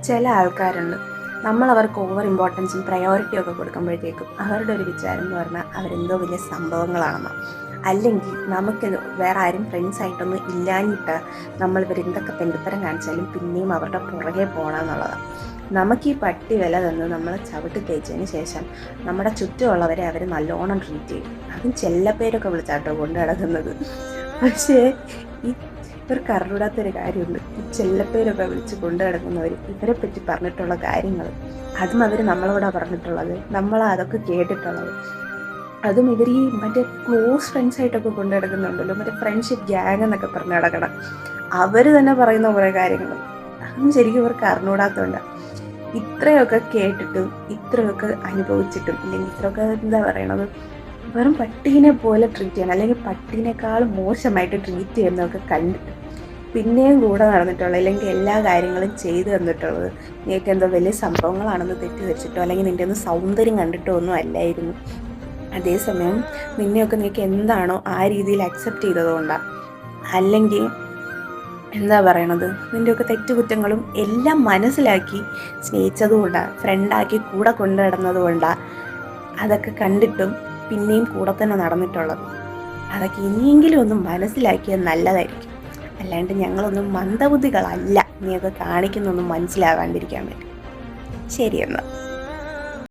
ചില ആൾക്കാരുണ്ട്, നമ്മളവർക്ക് ഓവർ ഇമ്പോർട്ടൻസും പ്രയോറിറ്റിയും ഒക്കെ കൊടുക്കുമ്പോഴത്തേക്കും അവരുടെ ഒരു വിചാരം എന്ന് പറഞ്ഞാൽ അവരെന്തോ വലിയ സംഭവങ്ങളാണെന്നോ, അല്ലെങ്കിൽ നമുക്ക് വേറെ ആരും ഫ്രണ്ട്സായിട്ടൊന്നും ഇല്ലാഞ്ഞിട്ട് നമ്മൾ ഇവരെന്തൊക്കെ തെണ്ടിത്തരം കാണിച്ചാലും പിന്നെയും അവരുടെ പുറകെ പോകണമെന്നുള്ളതാണ്. നമുക്ക് ഈ പട്ടി വില തന്ന് നമ്മൾ ചവിട്ടി തേച്ചതിന് ശേഷം നമ്മുടെ ചുറ്റുമുള്ളവരെ അവർ നല്ലോണം ട്രീറ്റ് ചെയ്യും. അതും ചെല്ലപ്പേരൊക്കെ വിളിച്ചാട്ടോ കൊണ്ട് നടക്കുന്നത്. പക്ഷേ ഈ ഇവർക്ക് അറിഞ്ഞൂടാത്തൊരു കാര്യമുണ്ട്. ഈ ചെല്ലപ്പേരൊക്കെ വിളിച്ച് കൊണ്ടു കിടക്കുന്നവർ ഇവരെ പറ്റി പറഞ്ഞിട്ടുള്ള കാര്യങ്ങൾ, അതും അവർ നമ്മളോടാ പറഞ്ഞിട്ടുള്ളത്, നമ്മളാ അതൊക്കെ കേട്ടിട്ടുള്ളത്. അതും ഇവർ ഈ മറ്റേ ക്ലോസ് ഫ്രണ്ട്സായിട്ടൊക്കെ കൊണ്ടു കിടക്കുന്നുണ്ടല്ലോ, മറ്റേ ഫ്രണ്ട്ഷിപ്പ് ഗ്യാങ് എന്നൊക്കെ പറഞ്ഞ് നടക്കണം. അവർ തന്നെ പറയുന്ന കുറേ കാര്യങ്ങൾ അതൊന്നും ശരിക്കും ഇവർക്ക് അറിഞ്ഞൂടാത്തതുകൊണ്ട് ഇത്രയൊക്കെ കേട്ടിട്ടും ഇത്രയൊക്കെ അനുഭവിച്ചിട്ടും, ഇല്ലെങ്കിൽ ഇത്രയൊക്കെ എന്താ പറയണത്, വെറും പട്ടീനെ പോലെ ട്രീറ്റ് ചെയ്യണം, അല്ലെങ്കിൽ പട്ടീനേക്കാളും മോശമായിട്ട് ട്രീറ്റ് ചെയ്യുന്നതൊക്കെ കണ്ടിട്ട് പിന്നെയും കൂടെ നടന്നിട്ടുള്ളത്, അല്ലെങ്കിൽ എല്ലാ കാര്യങ്ങളും ചെയ്തു തന്നിട്ടുള്ളത് നീക്ക് എന്തോ വലിയ സംഭവങ്ങളാണെന്ന് തെറ്റിദ്ധരിച്ചിട്ടോ അല്ലെങ്കിൽ നിൻ്റെ ഒന്ന് സൗന്ദര്യം കണ്ടിട്ടോ ഒന്നും അല്ലായിരുന്നു. അതേസമയം നിന്നെയൊക്കെ നീക്ക് എന്താണോ ആ രീതിയിൽ അക്സെപ്റ്റ് ചെയ്തതുകൊണ്ടാണ്, അല്ലെങ്കിൽ എന്താ പറയണത്, നിൻ്റെയൊക്കെ തെറ്റുകുറ്റങ്ങളും എല്ലാം മനസ്സിലാക്കി സ്നേഹിച്ചതുകൊണ്ടാണ്, ഫ്രണ്ടാക്കി കൂടെ കൊണ്ടു നടന്നതുകൊണ്ടാണ് അതൊക്കെ കണ്ടിട്ടും പിന്നെയും കൂടെ തന്നെ നടന്നിട്ടുള്ളത്. അതൊക്കെ ഇനിയെങ്കിലും ഒന്നും മനസ്സിലാക്കിയാൽ നല്ലതായിരിക്കും. അല്ലാണ്ട് ഞങ്ങളൊന്നും മന്ദബുദ്ധികളല്ല നീയൊക്കെ കാണിക്കുന്നൊന്നും മനസ്സിലാവാണ്ടിരിക്കാൻ വേണ്ടി. ശരിയെന്നാൽ.